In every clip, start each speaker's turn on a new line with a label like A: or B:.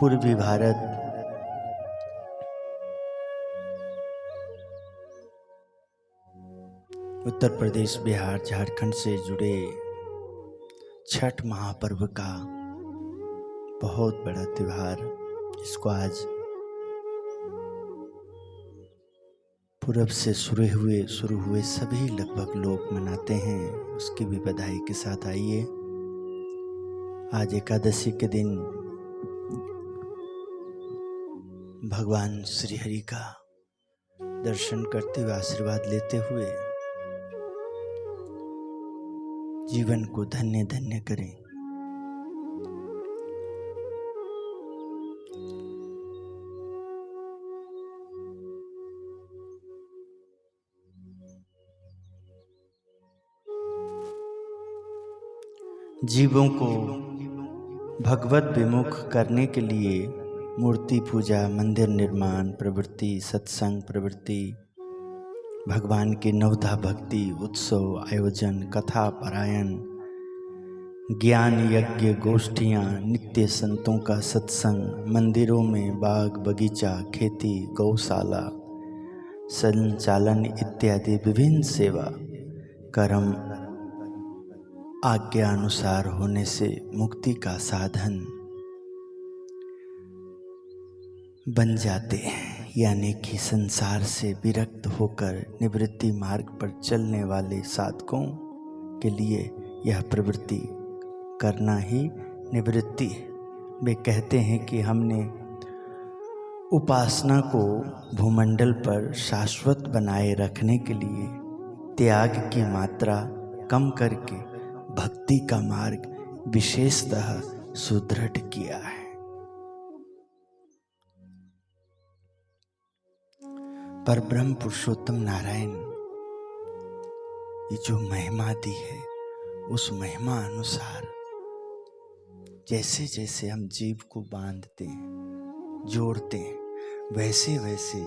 A: पूर्वी भारत, उत्तर प्रदेश, बिहार, झारखंड से जुड़े छठ महापर्व का बहुत बड़ा त्योहार, इसको आज पूरब से शुरू हुए सभी लगभग लोग मनाते हैं। उसकी भी बधाई के साथ आइए। आज एकादशी के दिन भगवान श्री हरि का दर्शन करते हुए, आशीर्वाद लेते हुए जीवन को धन्य धन्य करें। जीवों को भगवत विमुख करने के लिए मूर्ति पूजा, मंदिर निर्माण प्रवृत्ति, सत्संग प्रवृत्ति, भगवान के नवधा भक्ति उत्सव आयोजन, कथा पारायण, ज्ञान यज्ञ, गोष्ठियाँ, नित्य संतों का सत्संग, मंदिरों में बाग बगीचा, खेती, गौशाला संचालन इत्यादि विभिन्न सेवा कर्म आज्ञा अनुसार होने से मुक्ति का साधन बन जाते हैं। यानी कि संसार से विरक्त होकर निवृत्ति मार्ग पर चलने वाले साधकों के लिए यह प्रवृत्ति करना ही निवृत्ति है। वे कहते हैं कि हमने उपासना को भूमंडल पर शाश्वत बनाए रखने के लिए त्याग की मात्रा कम करके भक्ति का मार्ग विशेषतः सुदृढ़ किया है। परब्रह्म पुरुषोत्तम नारायण ये जो महिमा दी है, उस महिमा अनुसार जैसे जैसे हम जीव को बांधते हैं, जोड़ते हैं, वैसे वैसे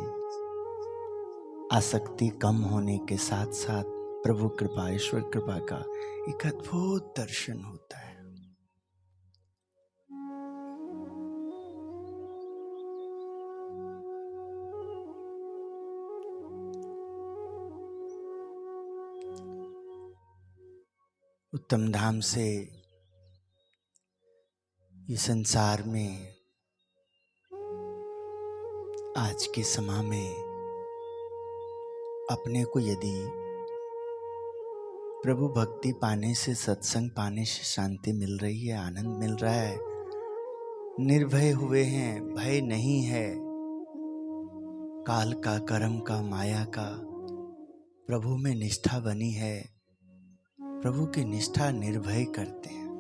A: आसक्ति कम होने के साथ साथ प्रभु कृपा, ईश्वर कृपा का एक अद्भुत दर्शन होता है। उत्तम धाम से इस संसार में आज के समय में अपने को यदि प्रभु भक्ति पाने से, सत्संग पाने से शांति मिल रही है, आनंद मिल रहा है, निर्भय हुए हैं, भय नहीं है, काल का, कर्म का, माया का, प्रभु में निष्ठा बनी है, प्रभु की निष्ठा निर्भय करते हैं।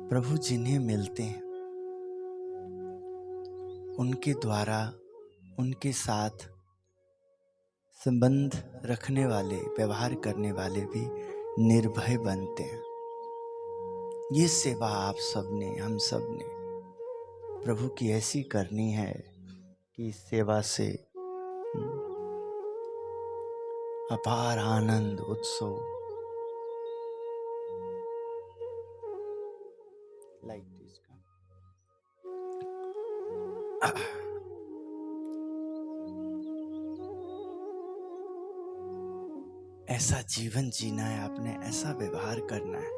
A: प्रभु जिन्हें मिलते हैं उनके द्वारा उनके साथ संबंध रखने वाले, व्यवहार करने वाले भी निर्भय बनते हैं। ये सेवा आप सबने, हम सबने प्रभु की ऐसी करनी है कि इस सेवा से अपार आनंद, उत्सव, ऐसा जीवन जीना है, आपने ऐसा व्यवहार करना है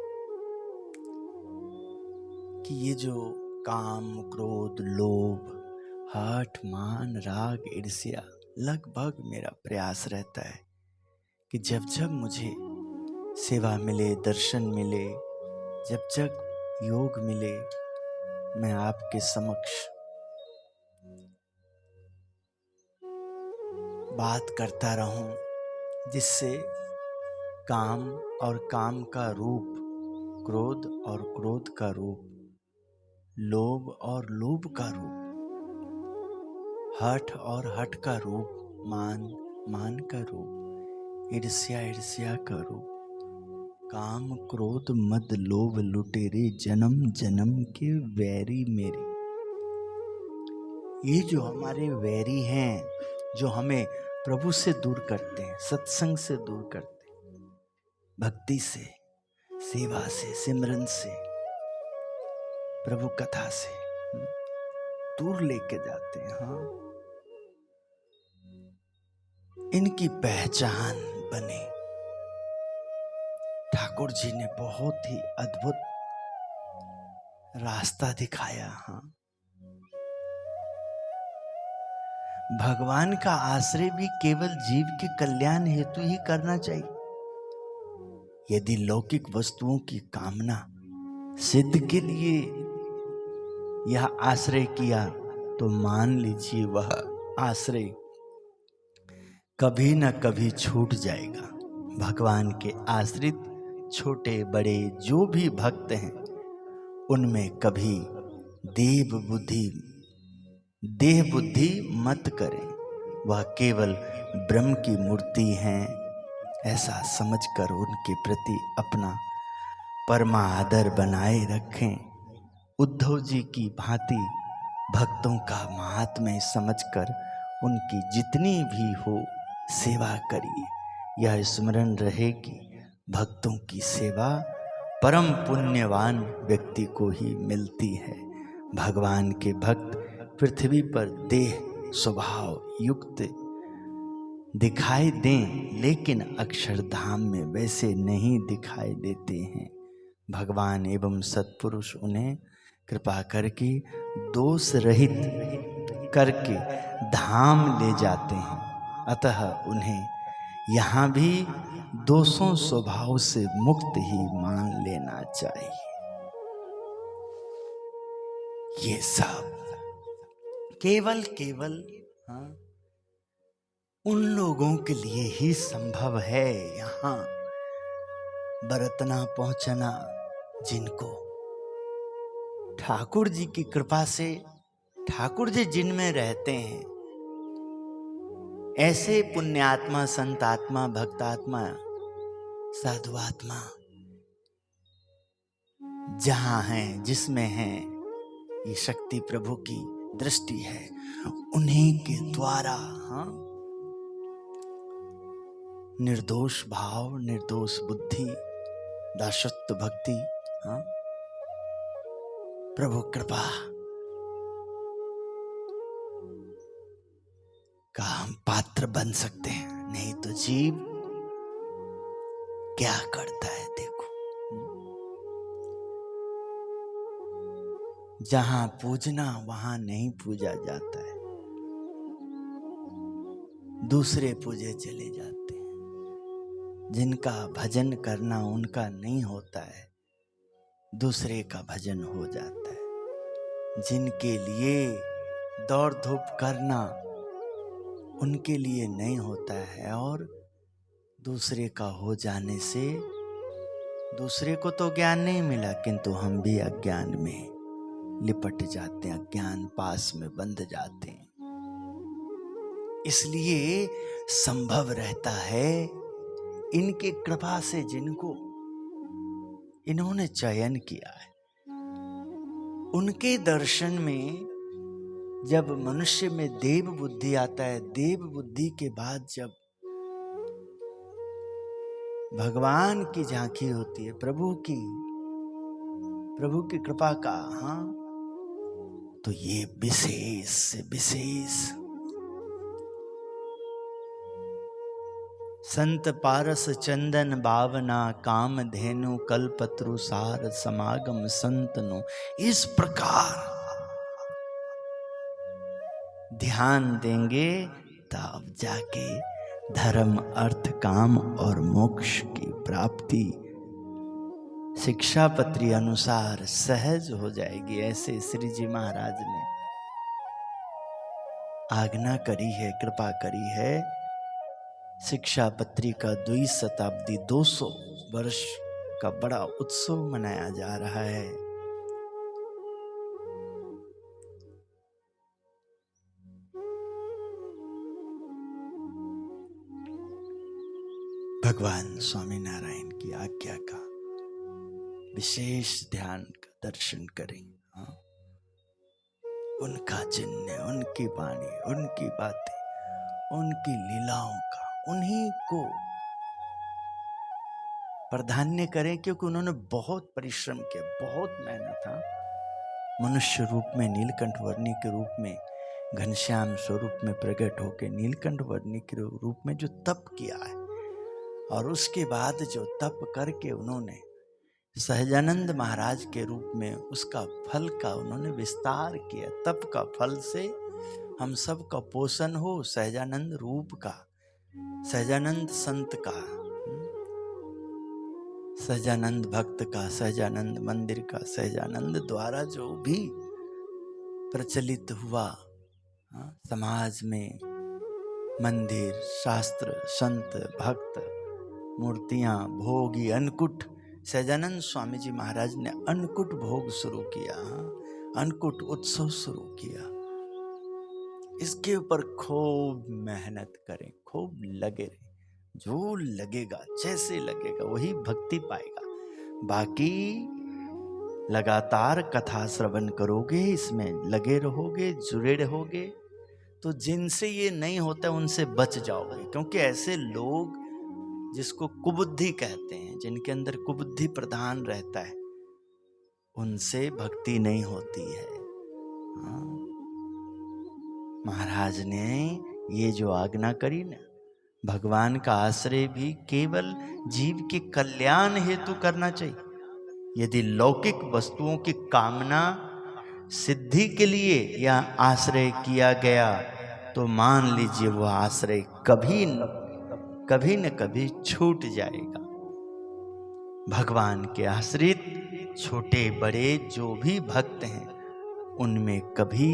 A: कि ये जो काम, क्रोध, लोभ, हठ, मान, राग, ईर्ष्या, लगभग मेरा प्रयास रहता है कि जब जब मुझे सेवा मिले, दर्शन मिले, जब जब योग मिले, मैं आपके समक्ष बात करता रहूं, जिससे काम और काम का रूप, क्रोध और क्रोध का रूप, लोभ और लोभ का रूप, हठ और हठ का रूप, मान मान का रूप, ईर्ष्या ईर्ष्या का रूप, काम क्रोध मद लोभ लुटेरे जन्म जन्म के वैरी मेरे। ये जो हमारे वैरी हैं, जो हमें प्रभु से दूर करते हैं, सत्संग से दूर करते हैं, भक्ति से, सेवा से, सिमरन से, प्रभु कथा से दूर लेके जाते हैं। हाँ, इनकी पहचान बने। ठाकुर जी ने बहुत ही अद्भुत रास्ता दिखाया। हाँ, भगवान का आश्रय भी केवल जीव के कल्याण हेतु ही करना चाहिए। यदि लौकिक वस्तुओं की कामना सिद्ध के लिए यह आश्रय किया तो मान लीजिए वह आश्रय कभी न कभी छूट जाएगा। भगवान के आश्रित छोटे बड़े जो भी भक्त हैं उनमें कभी देह बुद्धि मत करें। वह केवल ब्रह्म की मूर्ति हैं ऐसा समझकर उनके प्रति अपना परमादर बनाए रखें। उद्धव जी की भांति भक्तों का महात्म्य समझकर उनकी जितनी भी हो सेवा करिए। यह स्मरण रहे कि भक्तों की सेवा परम पुण्यवान व्यक्ति को ही मिलती है। भगवान के भक्त पृथ्वी पर देह स्वभाव युक्त दिखाई दें लेकिन अक्षरधाम में वैसे नहीं दिखाई देते हैं। भगवान एवं सत्पुरुष उन्हें कृपा करके दोष रहित करके धाम ले जाते हैं। अतः उन्हें यहाँ भी दोषों स्वभाव से मुक्त ही मान लेना चाहिए। ये सब केवल हाँ, उन लोगों के लिए ही संभव है यहाँ बरतना पहुंचना जिनको ठाकुर जी की कृपा से ठाकुर जी जिनमें रहते हैं ऐसे पुण्यात्मा संतात्मा भक्तात्मा साधुआत्मा जहां हैं जिसमें हैं ये शक्ति प्रभु की दृष्टि है उन्हीं के द्वारा हाँ निर्दोष भाव निर्दोष बुद्धि दासत्व भक्ति हाँ प्रभु कृपा का हम पात्र बन सकते हैं। नहीं तो जीव क्या करता है देखो। जहां पूजना वहां नहीं पूजा जाता है, दूसरे पूजे चले जाते हैं। जिनका भजन करना उनका नहीं होता है दूसरे का भजन हो जाता है। जिनके लिए दौड़ धूप करना उनके लिए नहीं होता है और दूसरे का हो जाने से दूसरे को तो ज्ञान नहीं मिला किंतु हम भी अज्ञान में लिपट जाते हैं, अज्ञान पास में बंध जाते हैं। इसलिए संभव रहता है इनके कृपा से जिनको इन्होंने चयन किया है उनके दर्शन में जब मनुष्य में देव बुद्धि आता है, देव बुद्धि के बाद जब भगवान की झांकी होती है प्रभु की कृपा का हाँ तो ये विशेष से विशेष संत पारस चंदन बावना काम धेनु कल्पत्रु सार समागम संतनु इस प्रकार ध्यान देंगे तब जाके धर्म अर्थ काम और मोक्ष की प्राप्ति शिक्षापत्री अनुसार सहज हो जाएगी। ऐसे श्री जी महाराज ने आज्ञा करी है, कृपा करी है। शिक्षापत्री का 2वीं शताब्दी 200 वर्ष का बड़ा उत्सव मनाया जा रहा है। भगवान स्वामीनारायण की आज्ञा का विशेष ध्यान का दर्शन करें। हाँ? उनका चिन्ह, उनकी वाणी, उनकी बातें, उनकी लीलाओं का उन्हीं को प्राधान्य करें क्योंकि उन्होंने बहुत परिश्रम किया, बहुत मेहनत था। मनुष्य रूप में नीलकंठ वर्णी के रूप में घनश्याम स्वरूप में प्रकट होकर नीलकंठ वर्णी के रूप में जो तप किया है, और उसके बाद जो तप करके उन्होंने सहजानंद महाराज के रूप में उसका फल का उन्होंने विस्तार किया। तप का फल से हम सब का पोषण हो, सहजानंद रूप का, सहजानंद संत का, सहजानंद भक्त का, सहजानंद मंदिर का, सहजानंद द्वारा जो भी प्रचलित हुआ समाज में, मंदिर, शास्त्र, संत, भक्त, मूर्तियां, भोगी, अन्नकूट, सहजानंद स्वामी जी महाराज ने अन्नकूट भोग शुरू किया, अन्नकूट उत्सव शुरू किया। इसके ऊपर खूब मेहनत करें, खूब लगे रहे। जो लगेगा, जैसे लगेगा वही भक्ति पाएगा। बाकी लगातार कथा श्रवण करोगे, इसमें लगे रहोगे, जुड़े रहोगे, तो जिनसे ये नहीं होता उनसे बच जाओगे। क्योंकि ऐसे लोग जिसको कुबुद्धि कहते हैं, जिनके अंदर कुबुद्धि प्रधान रहता है, उनसे भक्ति नहीं होती है। महाराज ने ये जो आज्ञा करी ना, भगवान का आश्रय भी केवल जीव के कल्याण हेतु करना चाहिए। यदि लौकिक वस्तुओं की कामना सिद्धि के लिए यह आश्रय किया गया तो मान लीजिए वह आश्रय कभी न कभी छूट जाएगा। भगवान के आश्रित छोटे बड़े जो भी भक्त हैं, उनमें कभी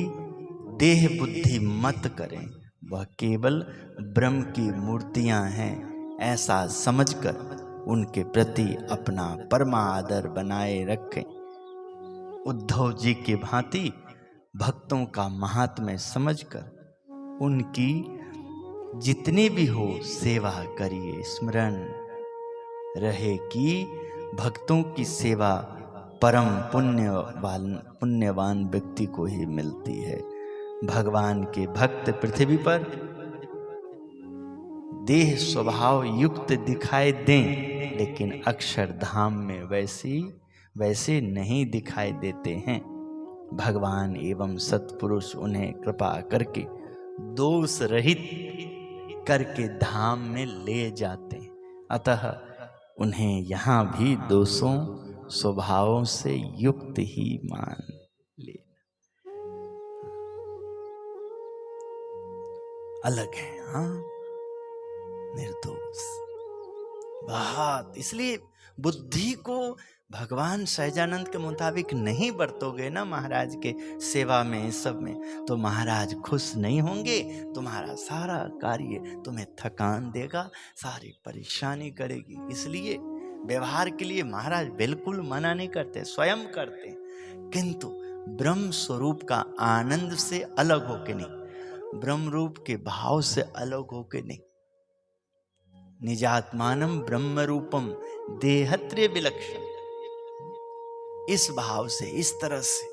A: देह बुद्धि मत करें। वह केवल ब्रह्म की मूर्तियां हैं, ऐसा समझकर उनके प्रति अपना परमादर बनाए रखें। उद्धव जी के भांति भक्तों का महात्म्य समझकर उनकी जितनी भी हो सेवा करिए। स्मरण रहे कि भक्तों की सेवा परम पुण्यवान व्यक्ति को ही मिलती है। भगवान के भक्त पृथ्वी पर देह स्वभाव युक्त दिखाई दें, लेकिन अक्षरधाम में वैसे नहीं दिखाई देते हैं। भगवान एवं सत्पुरुष उन्हें कृपा करके दोष रहित करके धाम में ले जाते हैं। अतः उन्हें यहाँ भी दोषों स्वभावों से युक्त ही मान लेना। अलग है, हाँ, निर्दोष बहुत। इसलिए बुद्धि को भगवान सहजानंद के मुताबिक नहीं बरतोगे ना महाराज के सेवा में, इस सब में, तो महाराज खुश नहीं होंगे। तुम्हारा सारा कार्य तुम्हें थकान देगा, सारी परेशानी करेगी। इसलिए व्यवहार के लिए महाराज बिल्कुल मना नहीं करते, स्वयं करते, किंतु ब्रह्म स्वरूप का आनंद से अलग होके नहीं, ब्रह्म रूप के भाव से अलग होके नहीं। निजात्मानम ब्रह्म रूपम देहत्रे विलक्षण, इस भाव से, इस तरह से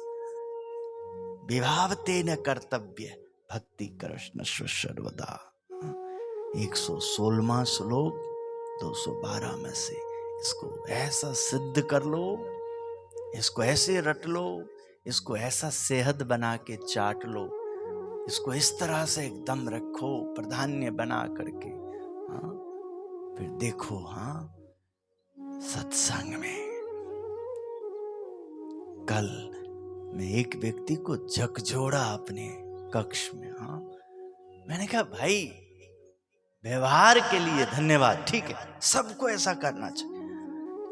A: विभावते न कर्तव्य भक्ति कृष्ण सर्वदा। 116वां श्लोक 212 में से इसको ऐसा सिद्ध कर लो, इसको ऐसे रट लो, इसको ऐसा सेहत बना के चाट लो, इसको इस तरह से एकदम रखो प्राधान्य बना करके। हाँ, फिर देखो, हाँ, सत्संग में कल मैं एक व्यक्ति को झकझोड़ा अपने कक्ष में। हाँ, मैंने कहा भाई व्यवहार के लिए धन्यवाद, ठीक है, सबको ऐसा करना चाहिए,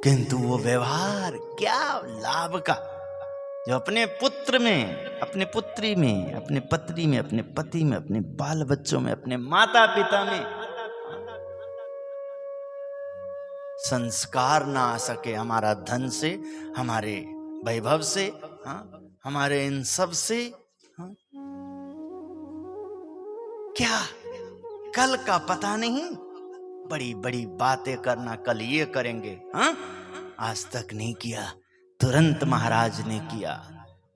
A: किंतु वो व्यवहार क्या लाभ का, जो अपने पुत्र में, अपने पुत्री में, अपने पत्नी में, अपने पति में, अपने बाल बच्चों में, अपने माता पिता में संस्कार ना आ सके, हमारा धन से, हमारे वैभव से, हाँ, हमारे इन सब से, हाँ, क्या कल का पता नहीं, बड़ी बड़ी बातें करना, कल ये करेंगे, हाँ, आज तक नहीं किया, तुरंत महाराज ने किया।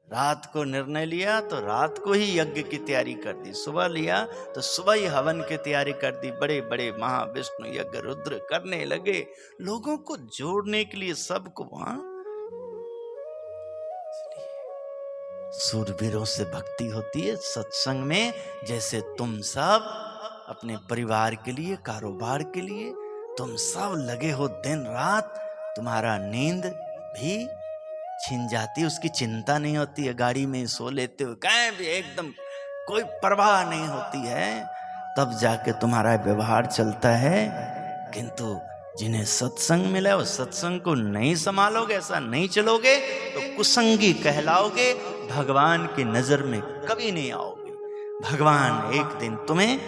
A: रात को निर्णय लिया तो रात को ही यज्ञ की तैयारी कर दी, सुबह लिया तो सुबह ही हवन की तैयारी कर दी, बड़े बड़े महाविष्णु यज्ञ रुद्र करने लगे, लोगों को जोड़ने के लिए, सबको। वहां सूरवीरों से भक्ति होती है सत्संग में। जैसे तुम सब अपने परिवार के लिए, कारोबार के लिए तुम सब लगे हो दिन रात, तुम्हारा नींद भी छिन जाती है, उसकी चिंता नहीं होती है, गाड़ी में सो लेते हो, कहीं भी एकदम कोई परवाह नहीं होती है, तब जाके तुम्हारा व्यवहार चलता है। किंतु जिन्हें सत्संग मिला है, उस सत्संग को नहीं संभालोगे, ऐसा नहीं चलोगे, तो कुसंगी कहलाओगे, भगवान की नजर में कभी नहीं आओगे। भगवान एक दिन तुम्हें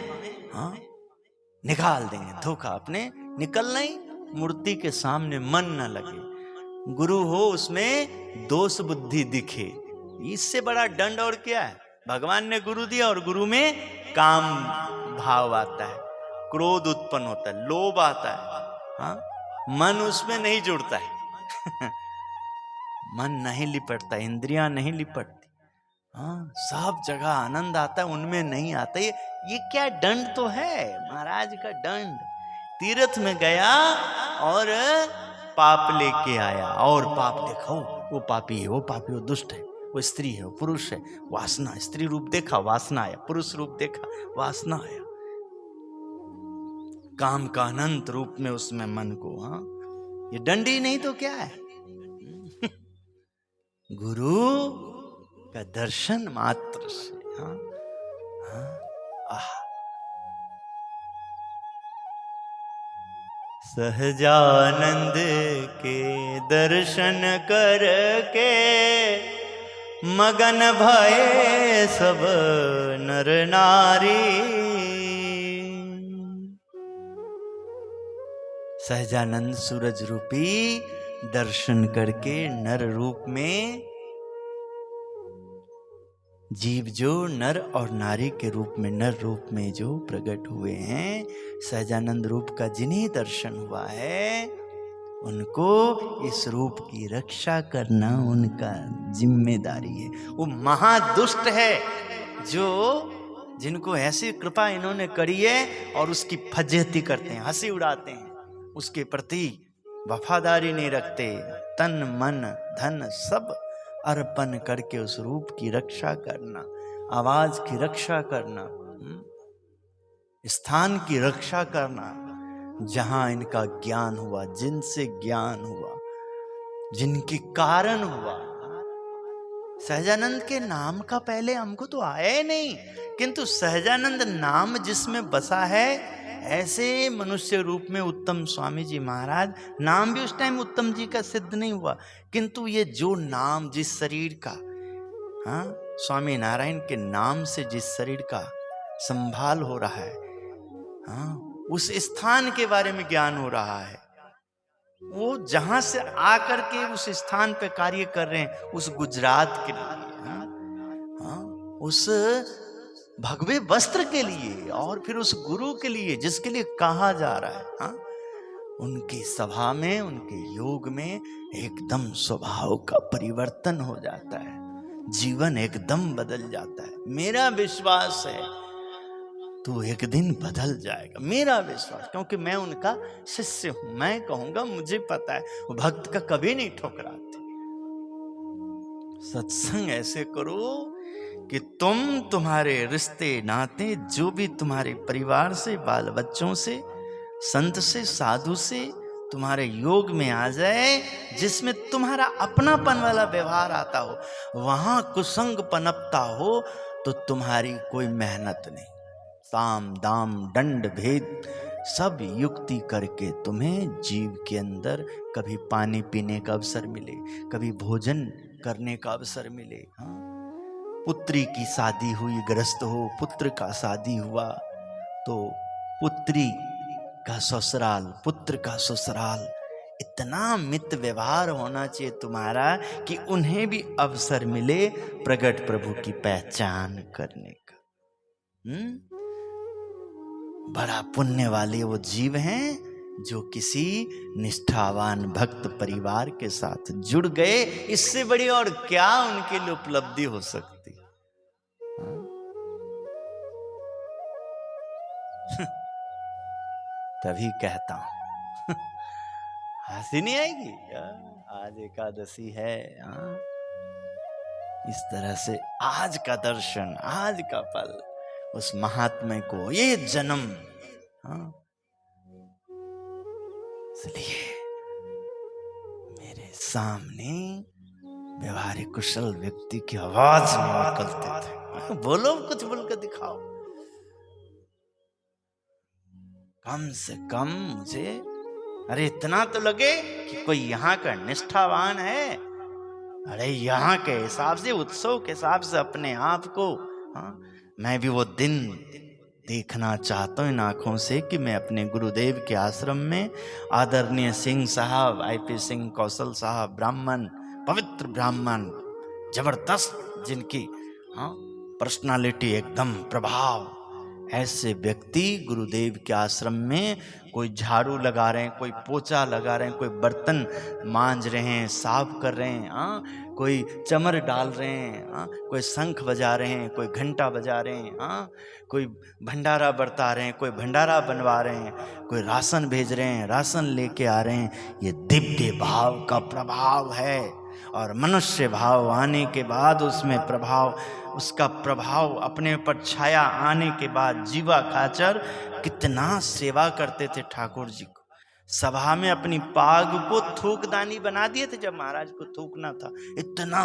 A: निकाल देंगे, धोखा अपने निकलना ही, मूर्ति के सामने मन न लगे, गुरु हो उसमें दोष बुद्धि दिखे, इससे बड़ा दंड और क्या है। भगवान ने गुरु दिया और गुरु में काम भाव आता है, क्रोध उत्पन्न होता है, लोभ आता है, हाँ, मन उसमें नहीं जुड़ता है मन नहीं लिपटता, इंद्रियां नहीं लिपटती, हाँ, सब जगह आनंद आता है, उनमें नहीं आता। ये क्या दंड तो है, महाराज का दंड। तीर्थ में गया और पाप लेके आया, और पाप देखो, वो पापी है, वो पापी, वो दुष्ट है, वो स्त्री है, वो पुरुष है, वासना, स्त्री रूप देखा वासना आया, पुरुष रूप देखा वासना आया, काम का अनंत रूप में उसमें मन को, हाँ, ये दंड ही नहीं तो क्या है गुरु का दर्शन मात्र से, हाँ, हाँ, आह, सहजानंद के दर्शन करके मगन भये सब नर नारी। सहजानंद सूरज रूपी दर्शन करके नर रूप में, जीव जो नर और नारी के रूप में, नर रूप में जो प्रकट हुए हैं, सहजानंद रूप का जिन्हें दर्शन हुआ है, उनको इस रूप की रक्षा करना उनका जिम्मेदारी है। वो महादुष्ट है जो, जिनको ऐसी कृपा इन्होंने करी है और उसकी फज्जती करते हैं, हंसी उड़ाते हैं, उसके प्रति वफादारी नहीं रखते, तन मन धन सब अर्पण करके उस रूप की रक्षा करना, आवाज की रक्षा करना, स्थान की रक्षा करना, जहां इनका ज्ञान हुआ, जिनसे ज्ञान हुआ, जिनके कारण हुआ। सहजानंद के नाम का पहले हमको तो आया ही नहीं, किंतु सहजानंद नाम जिसमें बसा है, ऐसे मनुष्य रूप में उत्तम स्वामी जी महाराज, नाम भी उस टाइम उत्तम जी का सिद्ध नहीं हुआ, किंतु ये जो नाम जिस शरीर का, हाँ, स्वामी नारायण के नाम से जिस शरीर का संभाल हो रहा है, हाँ, उस स्थान के बारे में ज्ञान हो रहा है, वो जहां से आकर के उस स्थान पे कार्य कर रहे हैं, उस गुजरात के लिए, हाँ, हाँ, उस भगवे वस्त्र के लिए, और फिर उस गुरु के लिए जिसके लिए कहा जा रहा है, हाँ, उनकी सभा में, उनके योग में एकदम स्वभाव का परिवर्तन हो जाता है, जीवन एकदम बदल जाता है। मेरा विश्वास है तो एक दिन बदल जाएगा, मेरा विश्वास, क्योंकि मैं उनका शिष्य हूं, मैं कहूंगा, मुझे पता है वो भक्त का कभी नहीं ठुकराते। सत्संग ऐसे करो कि तुम, तुम्हारे रिश्ते नाते, जो भी तुम्हारे परिवार से, बाल बच्चों से, संत से, साधु से तुम्हारे योग में आ जाए, जिसमें तुम्हारा अपनापन वाला व्यवहार आता हो, वहां कुसंग पनपता हो, तो तुम्हारी कोई मेहनत नहीं, साम दाम दंड भेद सब युक्ति करके तुम्हें जीव के अंदर कभी पानी पीने का अवसर मिले, कभी भोजन करने का अवसर मिले, हाँ, पुत्री की शादी हुई, ग्रस्त हो, पुत्र का शादी हुआ तो पुत्री का ससुराल, पुत्र का ससुराल, इतना मित व्यवहार होना चाहिए तुम्हारा कि उन्हें भी अवसर मिले प्रगट प्रभु की पहचान करने का। बड़ा पुण्य वाले वो जीव हैं जो किसी निष्ठावान भक्त परिवार के साथ जुड़ गए, इससे बड़ी और क्या उनके लिए उपलब्धि हो सकती। तभी कहता हूं हंसी नहीं आएगी, आज एकादशी है, इस तरह से आज का दर्शन, आज का पल उस महात्मा को, ये जन्म, हाँ, इसलिए मेरे सामने व्यवहारिक कुशल व्यक्ति की आवाज नहीं निकलते थे। बोलो, कुछ बोल कर दिखाओ। कम से कम मुझे अरे इतना तो लगे कि कोई यहाँ का निष्ठावान है। अरे यहाँ के हिसाब से, उत्सव के हिसाब से अपने आप को, हाँ, मैं भी वो दिन देखना चाहता हूँ इन आंखों से कि मैं अपने गुरुदेव के आश्रम में आदरणीय सिंह साहब, आईपी सिंह कौशल साहब, ब्राह्मण, पवित्र ब्राह्मण, जबरदस्त, जिनकी, हाँ, पर्सनालिटी एकदम प्रभाव, ऐसे व्यक्ति गुरुदेव के आश्रम में कोई झाड़ू लगा रहे हैं, कोई पोछा लगा रहे हैं, कोई बर्तन मांज रहे हैं, साफ कर रहे हैं, हाँ, कोई चमर डाल रहे हैं, हाँ, कोई शंख बजा रहे हैं, कोई घंटा बजा रहे हैं, हाँ, कोई भंडारा बरता रहे हैं, कोई भंडारा बनवा रहे हैं, कोई राशन भेज रहे हैं, राशन लेके आ रहे हैं। ये दिव्य भाव का प्रभाव है। और मनुष्य भाव आने के बाद उसमें प्रभाव, उसका प्रभाव अपने पर छाया आने के बाद जीवा खाचर कितना सेवा करते थे ठाकुर जी को। सभा में अपनी पाग को थूकदानी बना दिए थे जब महाराज को थूकना था। इतना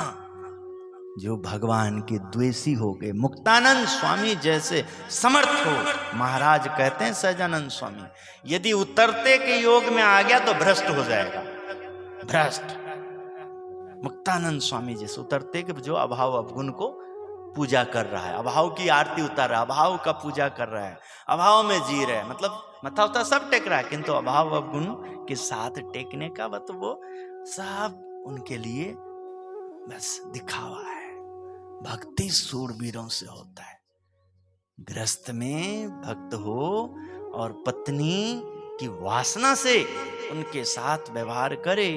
A: जो भगवान के द्वेषी हो गए। मुक्तानंद स्वामी जैसे समर्थ हो, महाराज कहते हैं सहजानंद स्वामी, यदि उतरते के योग में आ गया तो भ्रष्ट हो जाएगा, भ्रष्ट। मुक्तानंद स्वामी जैसे उतरते के जो अभाव अवगुण को पूजा कर रहा है, अभाव की आरती उतार रहा है, अभाव का पूजा कर रहा है, अभाव में जी रहे हैं, मतलब मथा उथा सब टेक रहा है, किंतु अभाव अवगुण के साथ टेकने का मतलब वो सब उनके लिए बस दिखावा है। भक्ति सूरवीरों से होता है। गृहस्थ में भक्त हो और पत्नी की वासना से उनके साथ व्यवहार करे,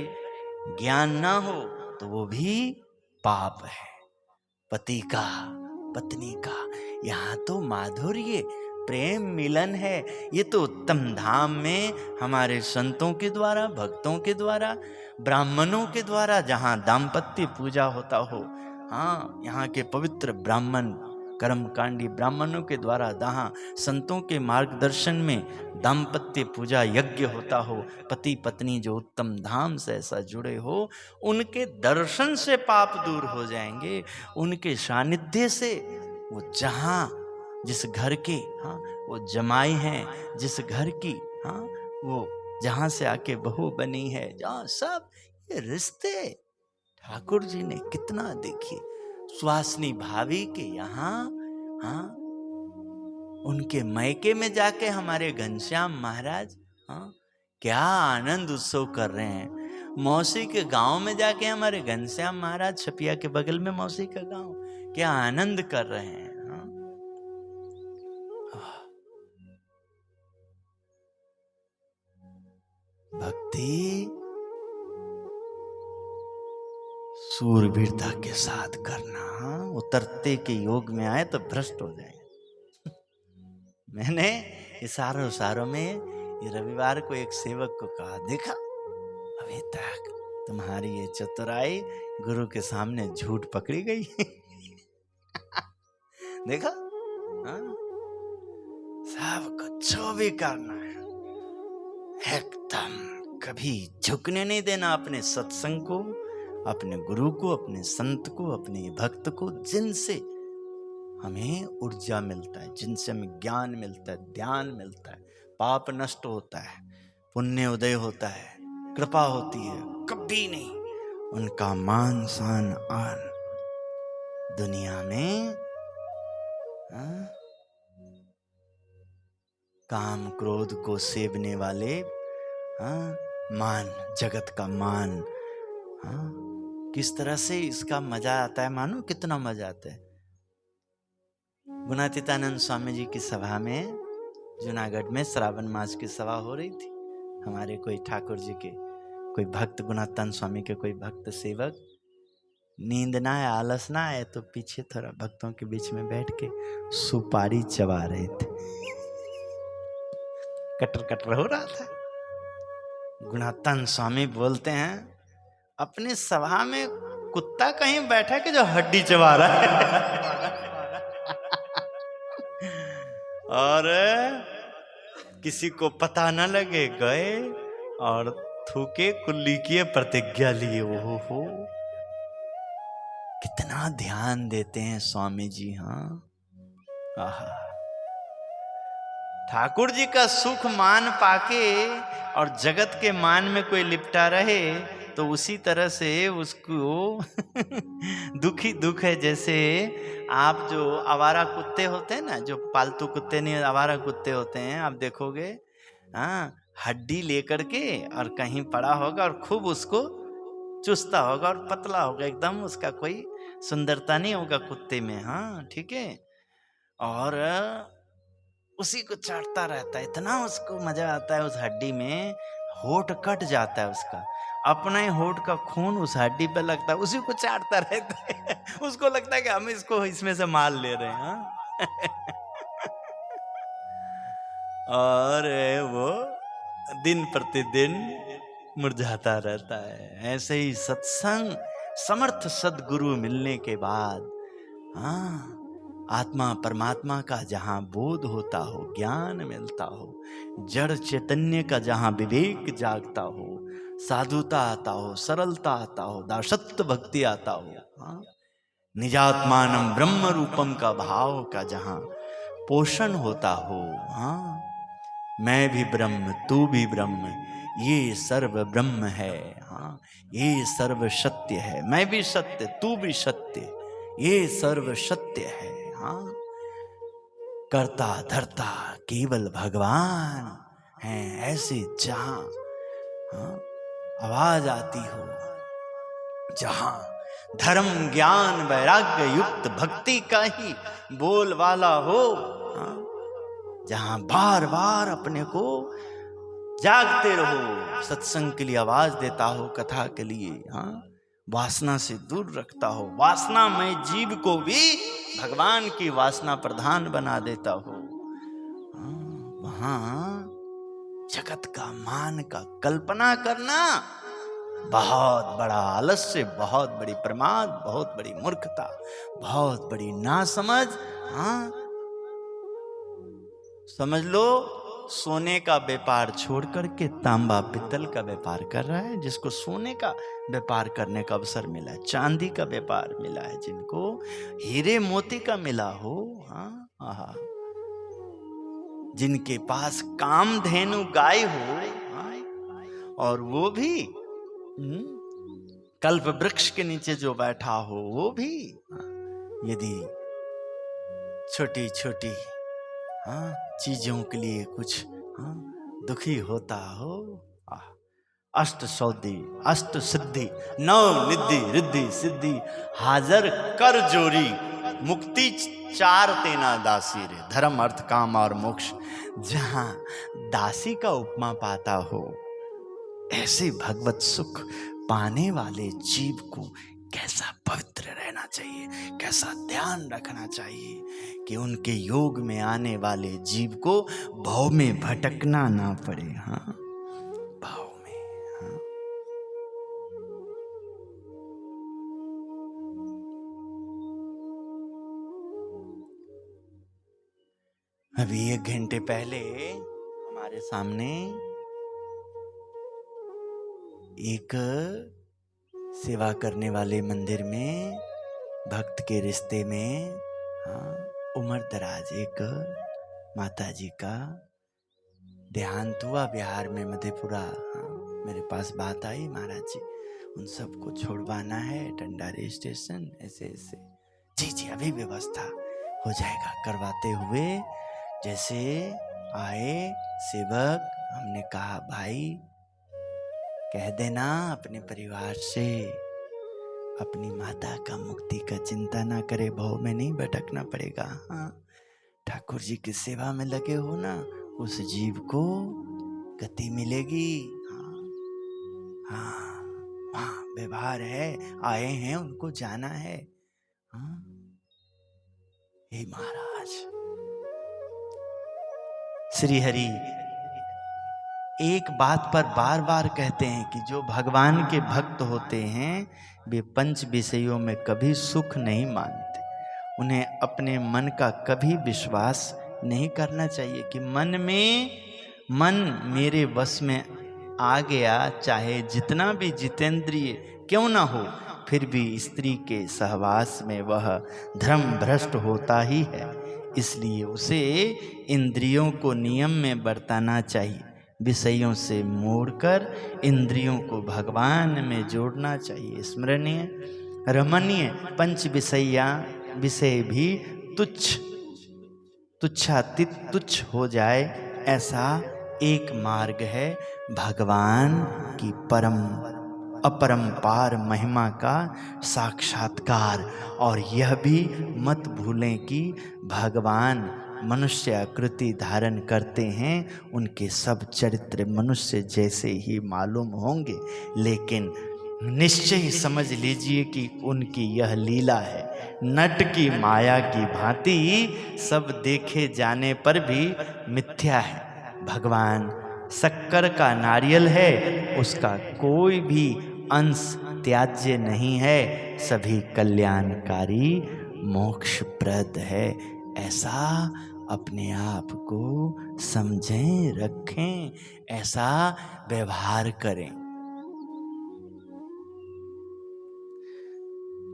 A: ज्ञान ना हो तो वो भी पाप है। पति का, पत्नी का, यहाँ तो माधुर्य प्रेम मिलन है। ये तो उत्तम धाम में हमारे संतों के द्वारा, भक्तों के द्वारा, ब्राह्मणों के द्वारा जहाँ दाम्पत्य पूजा होता हो, हाँ, यहाँ के पवित्र ब्राह्मण, कर्मकांडी ब्राह्मणों के द्वारा जहाँ संतों के मार्गदर्शन में दाम्पत्य पूजा यज्ञ होता हो, पति पत्नी जो उत्तम धाम से ऐसा जुड़े हो, उनके दर्शन से पाप दूर हो जाएंगे। उनके सानिध्य से वो जहाँ जिस घर के, हाँ, वो जमाई हैं, जिस घर की, हाँ, वो जहाँ से आके बहू बनी है, जहाँ सब ये रिश्ते ठाकुर जी ने कितना देखिए। सुहासिनी भाभी के यहाँ, हाँ, उनके मैके में जाके हमारे घनश्याम महाराज, हाँ, क्या आनंद उत्सव कर रहे हैं। मौसी के गांव में जाके हमारे घनश्याम महाराज, छपिया के बगल में मौसी का गांव, क्या आनंद कर रहे हैं। भक्ति सूरवीरता के साथ करना, उतरते के योग में आए तो भ्रष्ट हो जाए। मैंने इशारों में ये रविवार को एक सेवक को कहा, देखा अभी तक तुम्हारी ये चतुराई गुरु के सामने झूठ पकड़ी गई। देखा, हाँ? सबको जो भी करना है एकदम कभी झुकने नहीं देना अपने सत्संग को, अपने गुरु को, अपने संत को, अपने भक्त को, जिनसे हमें ऊर्जा मिलता है, जिनसे हमें ज्ञान मिलता है, ध्यान मिलता है, पाप नष्ट होता है, पुण्य उदय होता है, कृपा होती है। कभी नहीं उनका मान शान आन दुनिया में, हाँ? काम क्रोध को सेवने वाले, हाँ, मान, जगत का मान, हाँ, किस तरह से इसका मजा आता है, मानो कितना मजा आता है। गुणातीतानंद स्वामी जी की सभा में जूनागढ़ में श्रावण मास की सभा हो रही थी। हमारे कोई ठाकुर जी के कोई भक्त, गुणातीतानंद स्वामी के कोई भक्त सेवक, नींद ना आए, आलस ना आए तो पीछे थोड़ा भक्तों के बीच में बैठ के सुपारी चबा रहे थे। कटर कटर हो रहा था। गुणातीतानंद स्वामी बोलते हैं, अपने सभा में कुत्ता कहीं बैठा कि जो हड्डी चबा रहा है। और किसी को पता न लगे, गए और थूके, कुल्ली किए, प्रतिज्ञा लिए। ओहो हो, कितना ध्यान देते हैं स्वामी जी। हाँ, आहा, ठाकुर जी का सुख मान पाके और जगत के मान में कोई लिपटा रहे तो उसी तरह से उसको दुखी दुख है। जैसे आप जो आवारा कुत्ते होते हैं ना, जो पालतू कुत्ते नहीं, आवारा कुत्ते होते हैं, आप देखोगे, हाँ, हड्डी लेकर के और कहीं पड़ा होगा और खूब उसको चुसता होगा और पतला होगा एकदम, उसका कोई सुंदरता नहीं होगा कुत्ते में। हाँ, ठीक है। और उसी को चाटता रहता है, इतना उसको मजा आता है उस हड्डी में, होठ कट जाता है उसका, अपना ही होठ का खून उस हड्डी पे लगता है, उसी को चाटता रहता है। उसको लगता है कि हम इसको इसमें से माल ले रहे हैं। हाँ? और वो दिन प्रतिदिन मुरझाता रहता है। ऐसे ही सत्संग, समर्थ सद्गुरु मिलने के बाद, हाँ, आत्मा परमात्मा का जहां बोध होता हो, ज्ञान मिलता हो, जड़ चैतन्य का जहां विवेक जागता हो, साधुता आता हो, सरलता आता हो, दासत्व भक्ति आता हो, हाँ, निजात्मानम ब्रह्म रूपम का भाव का जहां पोषण होता हो, हाँ, मैं भी ब्रह्म तू भी ब्रह्म, ये सर्व ब्रह्म है, हाँ, ये सर्व सत्य है, मैं भी सत्य तू भी सत्य, ये सर्व सत्य है, हाँ, करता धरता केवल भगवान हैं, ऐसे जहां, हाँ, आवाज आती हो, जहां धर्म ज्ञान वैराग्य युक्त भक्ति का ही बोलवाला हो, हाँ, जहां बार बार अपने को जागते रहो, सत्संग के लिए आवाज देता हो, कथा के लिए, हाँ, वासना से दूर रखता हो, वासना में जीव को भी भगवान की वासना प्रधान बना देता हो, वहां जगत का मान का कल्पना करना बहुत बड़ा आलस्य, बहुत बड़ी प्रमाद, बहुत बड़ी मूर्खता, बहुत बड़ी नासमझ। हाँ, समझ लो सोने का व्यापार छोड़ करके तांबा पित्तल का व्यापार कर रहा है। जिसको सोने का व्यापार करने का अवसर मिला है, चांदी का व्यापार मिला है, जिनको हीरे मोती का मिला हो, हाँ, आहा, जिनके पास कामधेनु गाय हो, हाँ, और वो भी कल्प वृक्ष के नीचे जो बैठा हो, वो भी, हाँ, यदि छोटी छोटी, हाँ, चीजों के लिए कुछ, हाँ, दुखी होता हो, अष्ट सौदी अष्ट सिद्धि नौ निधि रिद्धि सिद्धि हाजर कर जोरी, मुक्ति चार तेना दासी रे, धर्म अर्थ काम और मोक्ष। जहां दासी का उपमा पाता हो, ऐसे भगवत सुख पाने वाले जीव को कैसा पवित्र रहना चाहिए, कैसा ध्यान रखना चाहिए कि उनके योग में आने वाले जीव को भव में भटकना ना पड़े। हाँ, भाव में, हाँ। अभी 1 घंटे पहले हमारे सामने एक सेवा करने वाले मंदिर में भक्त के रिश्ते में, हाँ, उम्र दराज एक माता जी का देहांत हुआ बिहार में, मधेपुरा। हाँ, मेरे पास बात आई, महाराज जी उन सबको छोड़वाना है टंडारी स्टेशन, ऐसे ऐसे। जी जी, अभी व्यवस्था हो जाएगा। करवाते हुए जैसे आए सेवक, हमने कहा भाई कह देना अपने परिवार से अपनी माता का मुक्ति का चिंता ना करे, भव में नहीं भटकना पड़ेगा। हाँ, ठाकुर जी की सेवा में लगे हो ना, उस जीव को गति मिलेगी। हाँ, हाँ, हाँ, व्यवहार है, आए हैं उनको जाना है। हाँ, हे महाराज, श्री हरि एक बात पर बार बार कहते हैं कि जो भगवान के भक्त होते हैं वे पंच विषयों में कभी सुख नहीं मानते। उन्हें अपने मन का कभी विश्वास नहीं करना चाहिए कि मन मेरे वश में आ गया, चाहे जितना भी जितेंद्रिय क्यों ना हो, फिर भी स्त्री के सहवास में वह धर्म भ्रष्ट होता ही है। इसलिए उसे इंद्रियों को नियम में बरताना चाहिए, विषयों से मोड़कर इंद्रियों को भगवान में जोड़ना चाहिए। स्मरणीय रमणीय पंच विषय भी तुच्छातीत तुच्छ हो जाए, ऐसा एक मार्ग है भगवान की अपरंपार महिमा का साक्षात्कार। और यह भी मत भूलें कि भगवान मनुष्य आकृति धारण करते हैं, उनके सब चरित्र मनुष्य जैसे ही मालूम होंगे, लेकिन निश्चय ही समझ लीजिए कि उनकी यह लीला है। नट की माया की भांति सब देखे जाने पर भी मिथ्या है। भगवान शक्कर का नारियल है, उसका कोई भी अंश त्याज्य नहीं है, सभी कल्याणकारी मोक्षप्रद है। ऐसा अपने आप को समझें, रखें, ऐसा व्यवहार करें।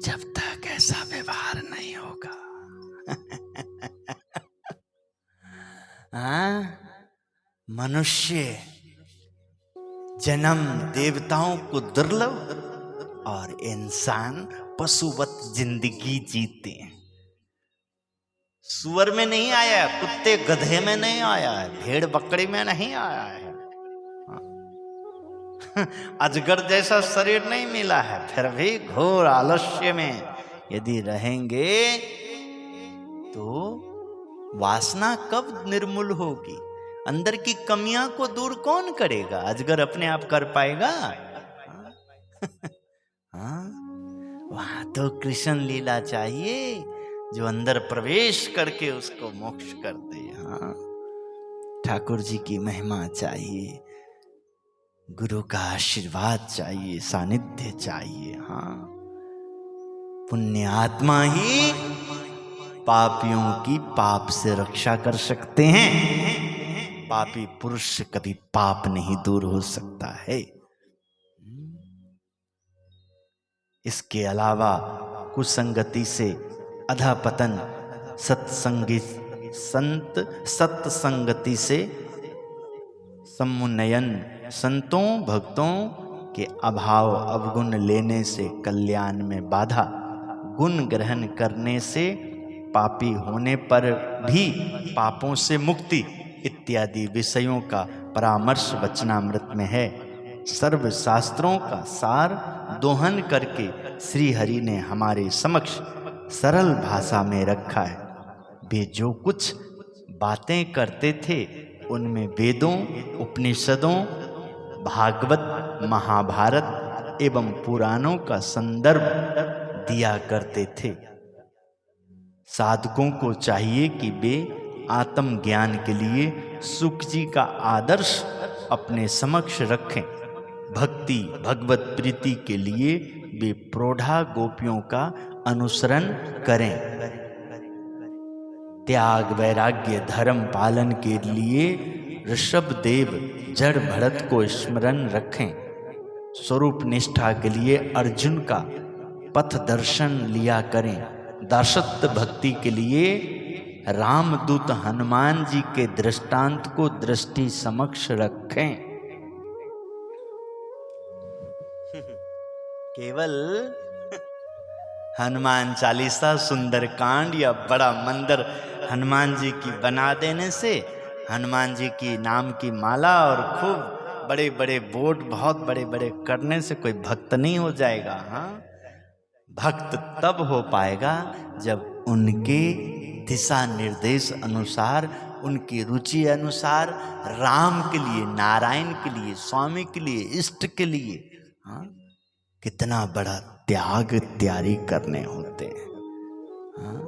A: जब तक ऐसा व्यवहार नहीं होगा मनुष्य जन्म देवताओं को दुर्लभ और इंसान पशुवत जिंदगी जीते हैं। सुअर में नहीं आया, कुत्ते गधे में नहीं आया है, भेड़ बकरी में नहीं आया है, अजगर जैसा शरीर नहीं मिला है। फिर भी घोर आलस्य में यदि रहेंगे तो वासना कब निर्मूल होगी? अंदर की कमियां को दूर कौन करेगा? अजगर अपने आप कर पाएगा? हाँ, वहां तो कृष्ण लीला चाहिए जो अंदर प्रवेश करके उसको मोक्ष कर दे। हाँ, ठाकुर जी की महिमा चाहिए, गुरु का आशीर्वाद चाहिए, सानिध्य चाहिए। हाँ, पुण्य आत्मा ही पापियों की पाप से रक्षा कर सकते हैं। पापी पुरुष से कभी पाप नहीं दूर हो सकता है। इसके अलावा कुसंगति से अधपतन, सत्संगति से समुन्नयन, संतों भक्तों के अभाव अवगुण लेने से कल्याण में बाधा, गुण ग्रहण करने से पापी होने पर भी पापों से मुक्ति इत्यादि विषयों का परामर्श वचनामृत में है। सर्व शास्त्रों का सार दोहन करके श्री हरि ने हमारे समक्ष सरल भाषा में रखा है। वे जो कुछ बातें करते थे उनमें वेदों, उपनिषदों, भागवत, महाभारत एवं पुराणों का संदर्भ दिया करते थे। साधकों को चाहिए कि वे आत्मज्ञान के लिए सुख जी का आदर्श अपने समक्ष रखें। भक्ति भगवत प्रीति के लिए वे प्रौढ़ा गोपियों का अनुसरण करें। त्याग वैराग्य धर्म पालन के लिए ऋषभदेव जड़ भरत को स्मरण रखें। स्वरूप निष्ठा के लिए अर्जुन का पथ दर्शन लिया करें। दासत्व भक्ति के लिए रामदूत हनुमान जी के दृष्टांत को दृष्टि समक्ष रखें। केवल हनुमान चालीसा, सुंदर कांड या बड़ा मंदिर हनुमान जी की बना देने से, हनुमान जी की नाम की माला और खूब बड़े बड़े बोर्ड बहुत बड़े बड़े करने से कोई भक्त नहीं हो जाएगा। हाँ, भक्त तब हो पाएगा जब उनके दिशा निर्देश अनुसार, उनकी रुचि अनुसार राम के लिए, नारायण के लिए, स्वामी के लिए, इष्ट के लिए हाँ, कितना बड़ा त्याग त्यारी करने होते हैं। हाँ,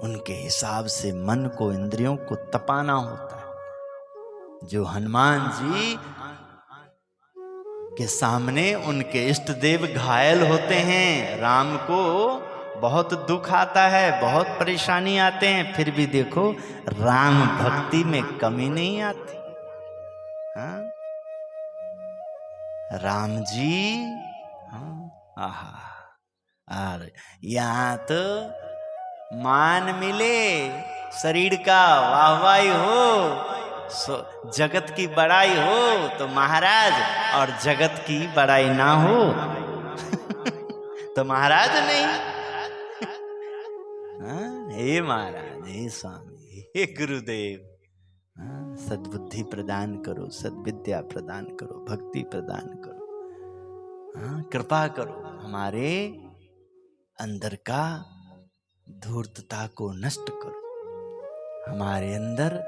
A: उनके हिसाब से मन को, इंद्रियों को तपाना होता है। जो हनुमान जी के सामने उनके इष्ट देव घायल होते हैं, राम को बहुत दुख आता है, बहुत परेशानी आते हैं, फिर भी देखो राम भक्ति में कमी नहीं आती। हाँ? राम जी, हाँ, आहा, और यहाँ तो मान मिले शरीर का, वाहवाही हो, जगत की बड़ाई हो तो महाराज, और जगत की बड़ाई ना हो तो महाराज नहीं। हाँ, हे महाराज, हे स्वामी, हे गुरुदेव, हाँ, सद्बुद्धि प्रदान करो, सद्विद्या प्रदान करो, भक्ति प्रदान करो, हाँ, कृपा करो, हमारे अंदर का धूर्तता को नष्ट करो, हमारे अंदर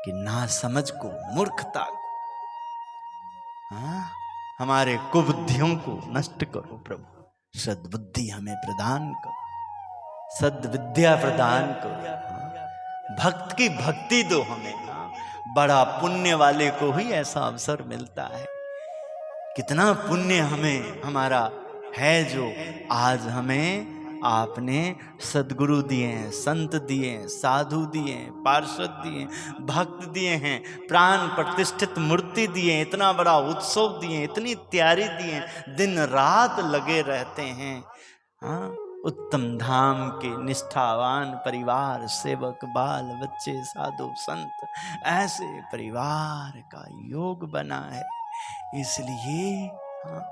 A: की नासमझ को, मूर्खता को, हाँ, हमारे कुबुद्धियों को नष्ट करो प्रभु, सद्बुद्धि हमें प्रदान करो, सद्विद्या प्रदान करो, हाँ, भक्त की भक्ति दो हमें, हाँ, बड़ा पुण्य वाले को ही ऐसा अवसर मिलता है। कितना पुण्य हमें हमारा है जो आज हमें आपने सद्गुरु दिए हैं, संत दिए हैं, साधु दिए हैं, पार्षद दिए हैं, भक्त दिए हैं, प्राण प्रतिष्ठित मूर्ति दिए हैं, इतना बड़ा उत्सव दिए हैं, इतनी तैयारी दिए हैं, दिन रात लगे रहते हैं, हाँ, उत्तम धाम के निष्ठावान परिवार, सेवक बाल बच्चे साधु संत, ऐसे परिवार का योग बना है। इसलिए हाँ,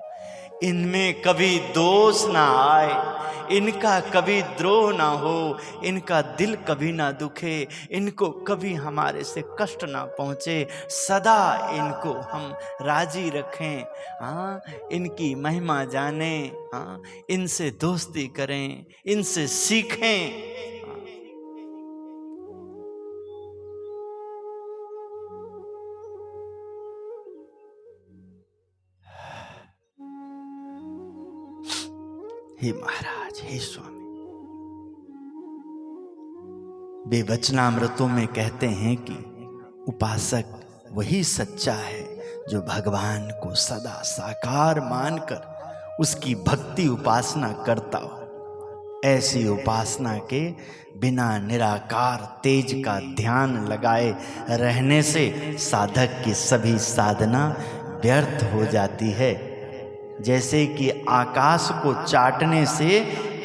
A: इनमें कभी दोष ना आए, इनका कभी द्रोह ना हो, इनका दिल कभी ना दुखे, इनको कभी हमारे से कष्ट ना पहुँचे, सदा इनको हम राजी रखें, हाँ, इनकी महिमा जाने, हाँ, इनसे दोस्ती करें, इनसे सीखें। हे महाराज, हे स्वामी, वे वचनामृतों में कहते हैं कि उपासक वही सच्चा है जो भगवान को सदा साकार मानकर उसकी भक्ति उपासना करता हो। ऐसी उपासना के बिना निराकार तेज का ध्यान लगाए रहने से साधक की सभी साधना व्यर्थ हो जाती है। जैसे कि आकाश को चाटने से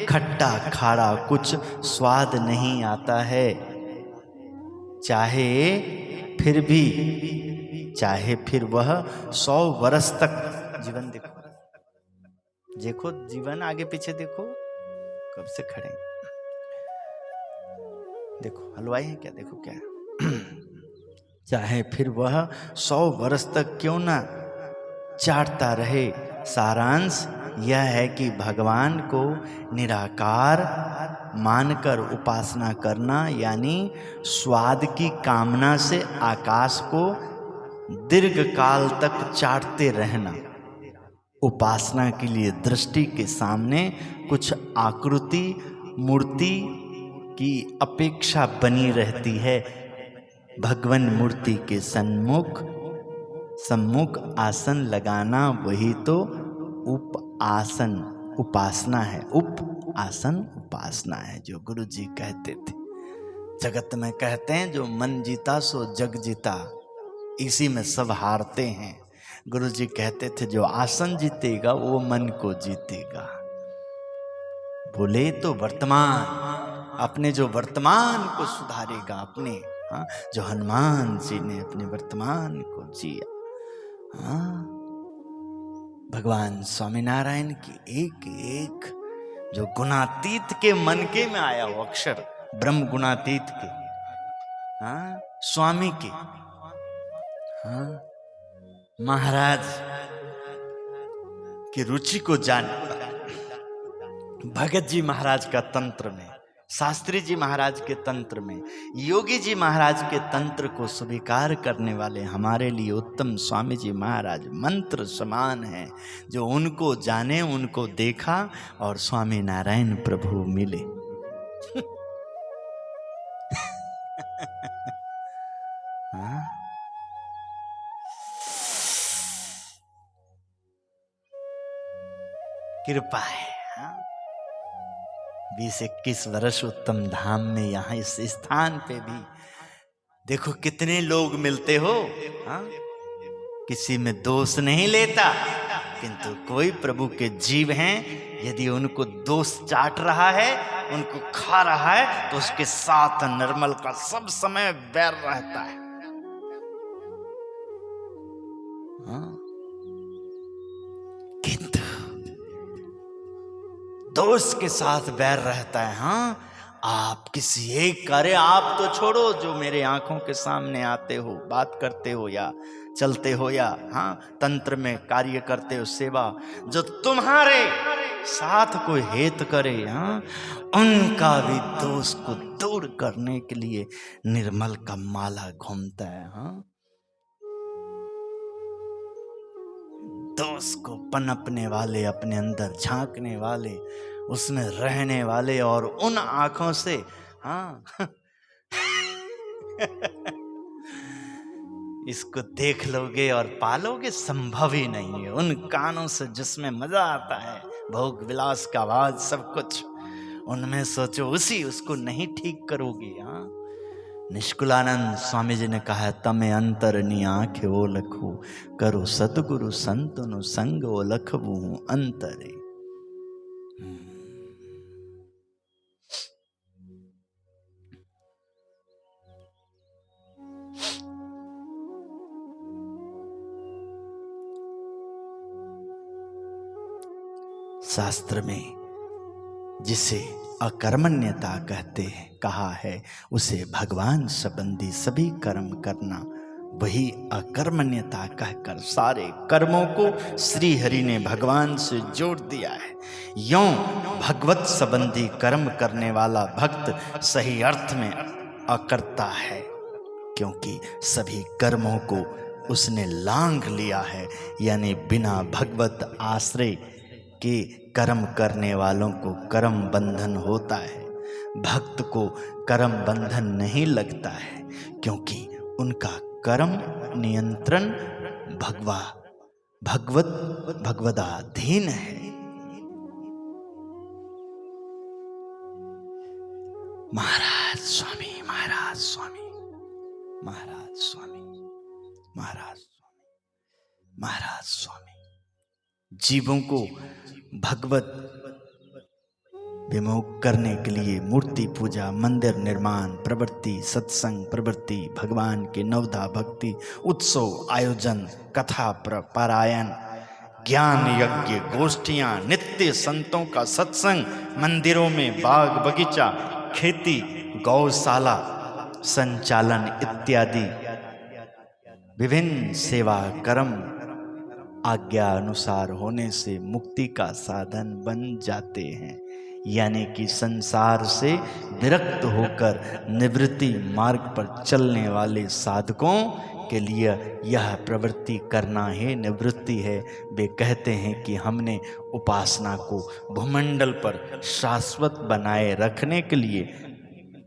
A: खट्टा खारा कुछ स्वाद नहीं आता है, चाहे फिर वह 100 वर्ष तक जीवन देखो जीवन आगे पीछे देखो, कब से खड़े, देखो हलवाई है क्या, देखो क्या चाहे फिर वह 100 वर्ष तक क्यों ना चाटता रहे। सारांश यह है कि भगवान को निराकार मानकर उपासना करना यानी स्वाद की कामना से आकाश को दीर्घ काल तक चाटते रहना। उपासना के लिए दृष्टि के सामने कुछ आकृति मूर्ति की अपेक्षा बनी रहती है। भगवान मूर्ति के सम्मुख आसन लगाना वही तो उपासना है। उपासना है जो गुरु जी कहते थे। जगत में कहते हैं जो मन जीता सो जग जीता, इसी में सब हारते हैं। गुरु जी कहते थे जो आसन जीतेगा वो मन को जीतेगा। बोले तो वर्तमान, अपने जो वर्तमान को सुधारेगा, अपने हाँ, जो हनुमान जी ने अपने वर्तमान को जिया। हाँ, भगवान स्वामीनारायण की एक एक जो गुणातीत के मन के में आया हो अक्षर, ब्रह्म गुणातीत के, हाँ, स्वामी के, हाँ, महाराज की रुचि को जान, भगत जी महाराज का तंत्र में, शास्त्री जी महाराज के तंत्र में, योगी जी महाराज के तंत्र को स्वीकार करने वाले हमारे लिए उत्तम स्वामी जी महाराज मंत्र समान हैं। जो उनको जाने, उनको देखा और स्वामी नारायण प्रभु मिले। हाँ? कृपा है। हाँ? 20-21 वर्ष उत्तम धाम में यहाँ इस स्थान पे भी देखो कितने लोग मिलते हो। हाँ? किसी में दोष नहीं लेता, किंतु कोई प्रभु के जीव हैं, यदि उनको दोष चाट रहा है, उनको खा रहा है, तो उसके साथ निर्मल का सब समय बैर रहता है। हाँ? किंतु दोस्त के साथ बैर रहता है। हाँ, आप किसी एक कार्य, आप तो छोड़ो, जो मेरे आंखों के सामने आते हो, बात करते हो या चलते हो या तंत्र में कार्य करते हो, सेवा, जो तुम्हारे साथ कोई हेत करे, उनका भी दोष को दूर करने के लिए निर्मल का माला घूमता है। दोष को पनपने वाले, अपने अंदर झांकने वाले, उसमें रहने वाले, और उन आंखों से इसको देख लोगे और पालोगे, संभव ही नहीं है। उन कानों से जिसमें मजा आता है, भोग विलास का आवाज, सब कुछ, उनमें सोचो उसको नहीं ठीक करोगे। निष्कुलानंद स्वामी जी ने कहा, तमे अंतर नी आंख ओ लखू, करो सतगुरु संतनु संग ओ लखबू अंतरे। शास्त्र में जिसे अकर्मण्यता कहते हैं, कहा है, उसे भगवान संबंधी सभी कर्म करना, वही अकर्मण्यता कहकर सारे कर्मों को श्री हरि ने भगवान से जोड़ दिया है। यों भगवत संबंधी कर्म करने वाला भक्त सही अर्थ में अकर्ता है, क्योंकि सभी कर्मों को उसने लांघ लिया है। यानी बिना भगवत आश्रय के कर्म करने वालों को कर्म बंधन होता है, भक्त को कर्म बंधन नहीं लगता है, क्योंकि उनका कर्म नियंत्रण भगवदाधीन है। महाराज स्वामी, महाराज स्वामी, महाराज स्वामी, महाराज स्वामी, महाराज स्वामी जीवों को भगवत विमुख करने के लिए मूर्ति पूजा, मंदिर निर्माण प्रवृत्ति, सत्संग प्रवृत्ति, भगवान के नवधा भक्ति उत्सव आयोजन, कथा पारायण, ज्ञान यज्ञ, गोष्ठियां, नित्य संतों का सत्संग, मंदिरों में बाग बगीचा, खेती, गौशाला संचालन इत्यादि विभिन्न सेवा कर्म आज्ञा अनुसार होने से मुक्ति का साधन बन जाते हैं। यानी कि संसार से विरक्त होकर निवृत्ति मार्ग पर चलने वाले साधकों के लिए यह प्रवृत्ति करना ही निवृत्ति है। वे कहते हैं कि हमने उपासना को भूमंडल पर शाश्वत बनाए रखने के लिए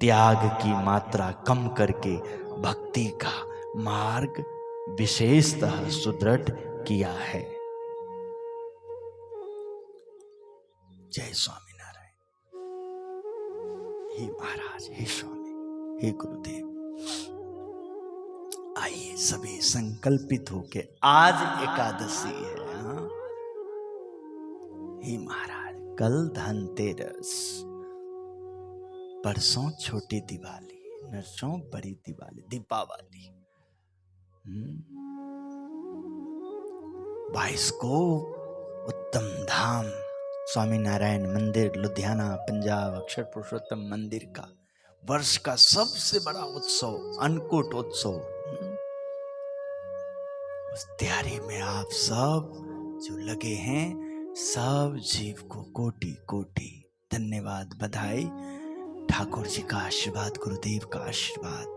A: त्याग की मात्रा कम करके भक्ति का मार्ग विशेषतः सुदृढ़ किया है। जय स्वामीनारायण। हे महाराज, हे स्वामी, हे गुरुदेव, आइए सभी संकल्पित होके, आज एकादशी है। हे महाराज, कल धनतेरस, परसों छोटी दिवाली, नरसों बड़ी दिवाली, दीपावली। 22 को उत्तम धाम स्वामीनारायण मंदिर लुधियाना पंजाब, अक्षर पुरुषोत्तम मंदिर का वर्ष का सबसे बड़ा उत्सव, अन्नकूट उत्सव। उस तैयारी में आप सब जो लगे हैं, सब जीव को कोटि कोटि धन्यवाद, बधाई। ठाकुर जी का आशीर्वाद, गुरुदेव का आशीर्वाद,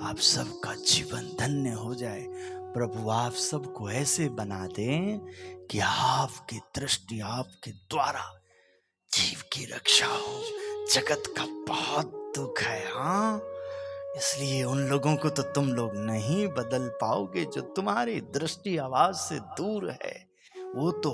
A: आप सबका जीवन धन्य हो जाए। प्रभु आप सबको ऐसे बना दें कि आपकी दृष्टि, आपके द्वारा जीव की रक्षा हो। जगत का बहुत दुख है, इसलिए उन लोगों को तो तुम लोग नहीं बदल पाओगे जो तुम्हारी दृष्टि आवाज से दूर है। वो तो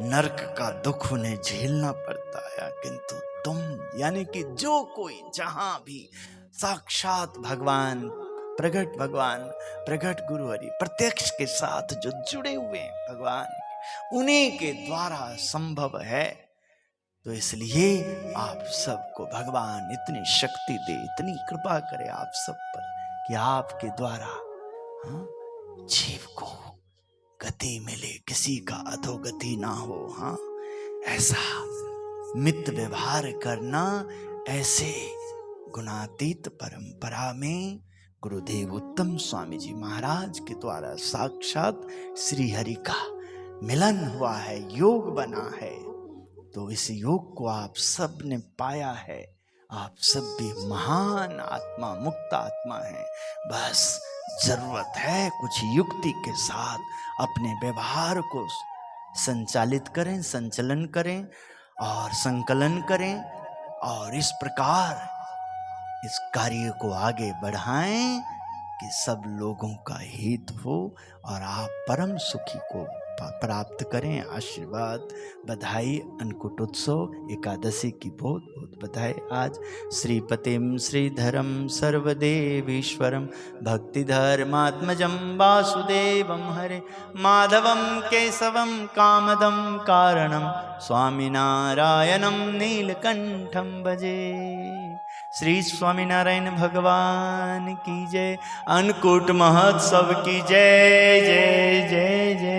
A: नरक का दुख उन्हें झेलना पड़ता है, किंतु तुम यानी कि जो कोई जहां भी साक्षात भगवान प्रगट गुरु हरि प्रत्यक्ष के साथ जो जुड़े हुए हैं भगवान, उन्हीं के द्वारा संभव है। तो इसलिए आप सबको भगवान इतनी शक्ति दे, इतनी कृपा करे आप सब पर कि आपके द्वारा जीव को गति मिले, किसी का अधोगति ना हो। हाँ, ऐसा मित्र व्यवहार करना, ऐसे गुणातीत परंपरा में गुरुदेव उत्तम स्वामी जी महाराज के द्वारा साक्षात श्री हरि का मिलन हुआ है, योग बना है। तो इस योग को आप सब ने पाया है। आप सब भी महान आत्मा, मुक्त आत्मा है। बस जरूरत है कुछ युक्ति के साथ अपने व्यवहार को संचालित करें, संचलन करें और संकलन करें, और इस प्रकार इस कार्य को आगे बढ़ाएं कि सब लोगों का हित हो और आप परम सुखी को प्राप्त करें। आशीर्वाद, बधाई, अन्नकूट उत्सव एकादशी की बहुत बहुत बधाई। आज श्रीपतिम श्रीधरम सर्वदेवीश्वरम भक्तिधर्मात्मजं वासुदेवं हरे माधवं केशवं कामदं कारणं स्वामिनारायणं नीलकंठं भजे। श्री स्वामीनारायण भगवान की जय। अन्नकूट महोत्सव की जय जय जय जय।